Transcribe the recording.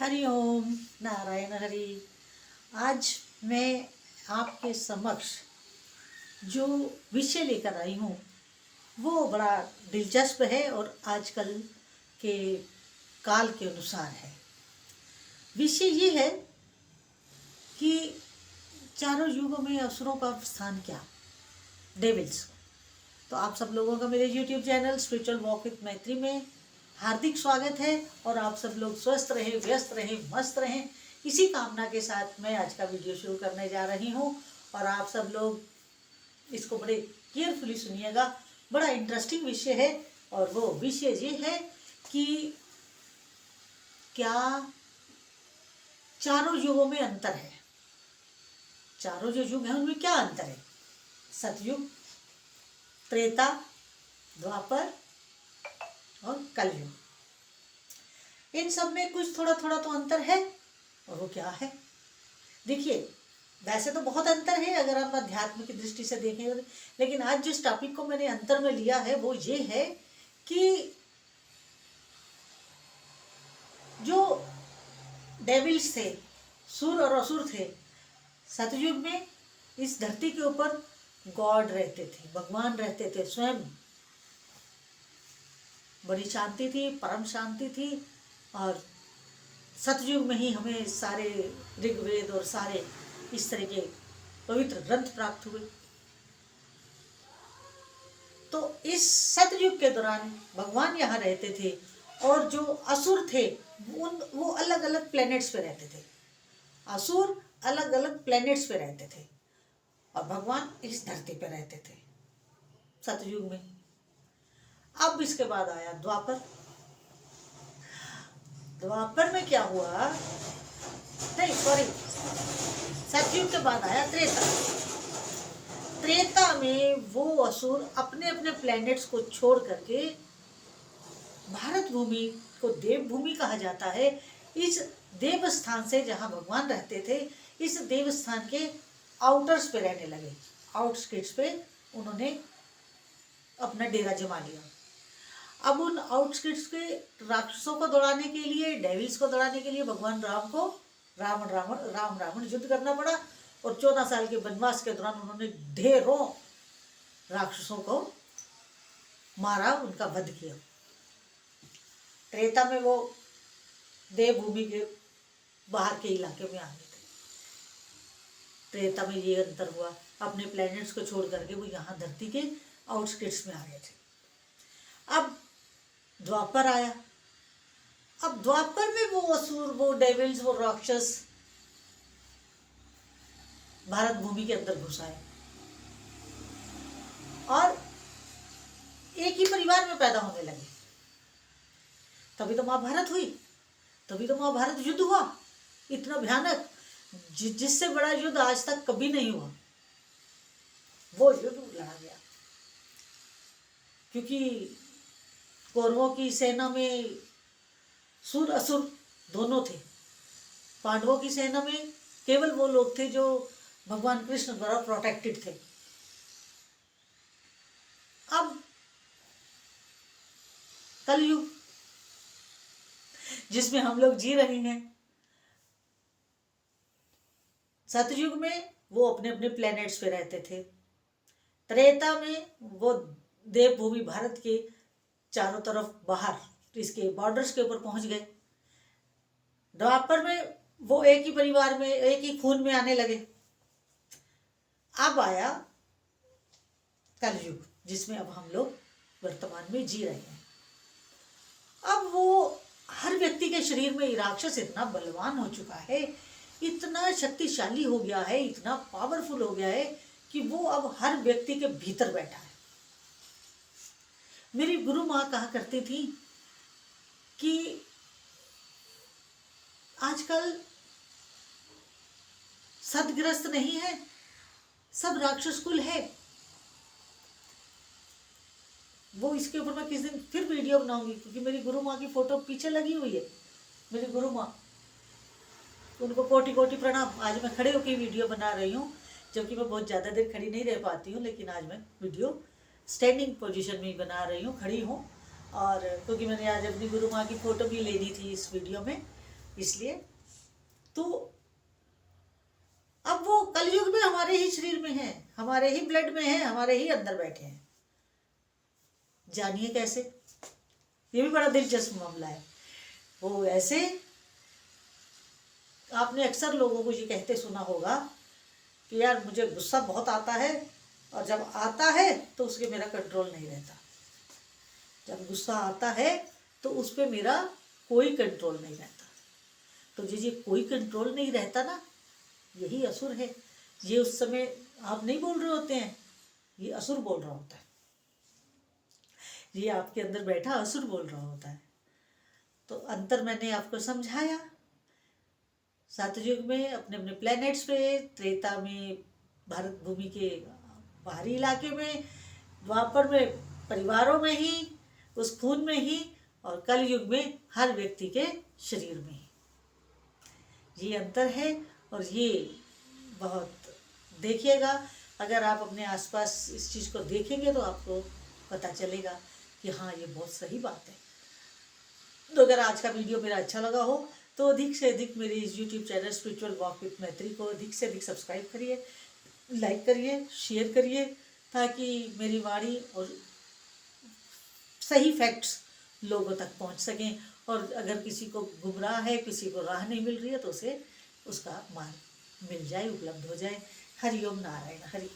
हरि ओम नारायण हरि। आज मैं आपके समक्ष जो विषय लेकर आई हूँ वो बड़ा दिलचस्प है और आजकल के काल के अनुसार है। विषय ये है कि चारों युगों में असुरों का स्थान क्या, डेविल्स। तो आप सब लोगों का मेरे YouTube channel spiritual walk with मैत्री में हार्दिक स्वागत है और आप सब लोग स्वस्थ रहें, व्यस्त रहें, मस्त रहें, इसी कामना के साथ मैं आज का वीडियो शुरू करने जा रही हूँ। और आप सब लोग इसको बड़े केयरफुली सुनिएगा, बड़ा इंटरेस्टिंग विषय है। और वो विषय ये है कि क्या चारों युगों में अंतर है। चारों जो युग हैं उनमें क्या अंतर है? सतयुग, त्रेता, द्वापर और कलयुग, इन सब में कुछ थोड़ा थोड़ा तो अंतर है। और वो क्या है? देखिए, वैसे तो बहुत अंतर है अगर आप अध्यात्म की दृष्टि से देखें, लेकिन आज जिस टॉपिक को मैंने अंतर में लिया है वो ये है कि जो डेविल्स थे, सुर और असुर थे, सतयुग में इस धरती के ऊपर गॉड रहते थे, भगवान रहते थे स्वयं। बड़ी शांति थी, परम शांति थी। और सतयुग में ही हमें सारे ऋग्वेद और सारे इस तरह के पवित्र ग्रंथ प्राप्त हुए। तो इस सतयुग के दौरान भगवान यहाँ रहते थे और जो असुर थे वो अलग अलग प्लैनेट्स पे रहते थे। असुर अलग अलग प्लैनेट्स पे रहते थे और भगवान इस धरती पे रहते थे सतयुग में। अब इसके बाद आया द्वापर। द्वापर में क्या हुआ? नहीं सॉरी, सतयुग के बाद आया त्रेता। त्रेता में वो असुर अपने अपने प्लैनेट्स को छोड़ करके भारत भूमि को देव भूमि कहा जाता है, इस देव स्थान से जहाँ भगवान रहते थे, इस देव स्थान के आउटर्स पे रहने लगे। आउटस्किट्स पे उन्होंने अपना डेरा जमा लिया। अब उन आउटस्किट्स के राक्षसों को दौड़ाने के लिए, डेविल्स को दौड़ाने के लिए भगवान राम को रावण युद्ध करना पड़ा। और 14 साल के वनवास के दौरान उन्होंने ढेरों राक्षसों को मारा, उनका वध किया। त्रेता में वो देवभूमि के बाहर के इलाके में आ गए थे। त्रेता में ये अंतर हुआ, अपने प्लैनेट्स को छोड़ करके वो यहाँ धरती के आउटस्किट्स में आ गए थे। अब द्वापर आया। अब द्वापर में वो असुर, वो डेविल्स, वो राक्षस भारत भूमि के अंदर घुस आए और एक ही परिवार में पैदा होने लगे। तभी तो महाभारत हुई, तभी तो महाभारत युद्ध हुआ, इतना भयानक, जिससे बड़ा युद्ध आज तक कभी नहीं हुआ। वो युद्ध लड़ा गया क्योंकि कौरवों की सेना में सुर असुर दोनों थे। पांडवों की सेना में केवल वो लोग थे जो भगवान कृष्ण द्वारा प्रोटेक्टेड थे। अब कलयुग जिसमें हम लोग जी रहे हैं, सतयुग में वो अपने अपने प्लैनेट्स पे रहते थे। त्रेता में वो देवभूमि भारत के चारों तरफ बाहर इसके बॉर्डर्स के ऊपर पहुंच गए। द्वापर में वो एक ही परिवार में, एक ही खून में आने लगे। अब आया कलयुग जिसमें अब हम लोग वर्तमान में जी रहे हैं। अब वो हर व्यक्ति के शरीर में राक्षस इतना बलवान हो चुका है, इतना शक्तिशाली हो गया है, इतना पावरफुल हो गया है कि वो अब हर व्यक्ति के भीतर बैठा है। मेरी गुरु माँ कहा करती थी कि आजकल सदग्रस्त नहीं है, सब राक्षस कुल है। वो इसके ऊपर मैं किस दिन फिर वीडियो बनाऊंगी क्योंकि मेरी गुरु माँ की फोटो पीछे लगी हुई है। मेरी गुरु माँ, उनको कोटि कोटि प्रणाम। आज मैं खड़े होकर वीडियो बना रही हूँ, जबकि मैं बहुत ज़्यादा देर खड़ी नहीं रह पाती हूँ, लेकिन आज मैं वीडियो स्टैंडिंग पोजीशन में बना रही हूँ, खड़ी हूँ। और क्योंकि मैंने आज अपनी गुरु माँ की फ़ोटो भी लेनी थी इस वीडियो में, इसलिए तो अब वो कलयुग में हमारे ही शरीर में है, हमारे ही ब्लड में है, हमारे ही अंदर बैठे हैं। जानिए कैसे, ये भी बड़ा दिलचस्प मामला है। वो ऐसे, आपने अक्सर लोगों को ये कहते सुना होगा कि यार मुझे गुस्सा बहुत आता है, और जब आता है तो उसके मेरा कंट्रोल नहीं रहता। जब गुस्सा आता है तो उस पर मेरा कोई कंट्रोल नहीं रहता। तो ये कोई कंट्रोल नहीं रहता ना, यही असुर है। ये उस समय आप नहीं बोल रहे होते हैं, ये असुर बोल रहा होता है। ये आपके अंदर बैठा असुर बोल रहा होता है। तो अंतर मैंने आपको समझाया। सतयुग में अपने अपने प्लैनेट्स पे, त्रेता में भारत भूमि के बाहरी इलाके में, द्वापर में परिवारों में ही, उस खून में ही, और कलयुग में हर व्यक्ति के शरीर में ही। ये अंतर है। और ये बहुत देखिएगा, अगर आप अपने आसपास इस चीज़ को देखेंगे तो आपको पता चलेगा कि हाँ, ये बहुत सही बात है। तो अगर आज का वीडियो मेरा अच्छा लगा हो तो अधिक से अधिक मेरे इस YouTube channel spiritual walk with मैत्री को अधिक से अधिक सब्सक्राइब करिए, लाइक करिए, शेयर करिए, ताकि मेरी वाणी और सही फैक्ट्स लोगों तक पहुंच सकें। और अगर किसी को गुमराह है, किसी को राह नहीं मिल रही है, तो उसे उसका मार्ग मिल जाए, उपलब्ध हो जाए। हरि ओम नारायण हरि।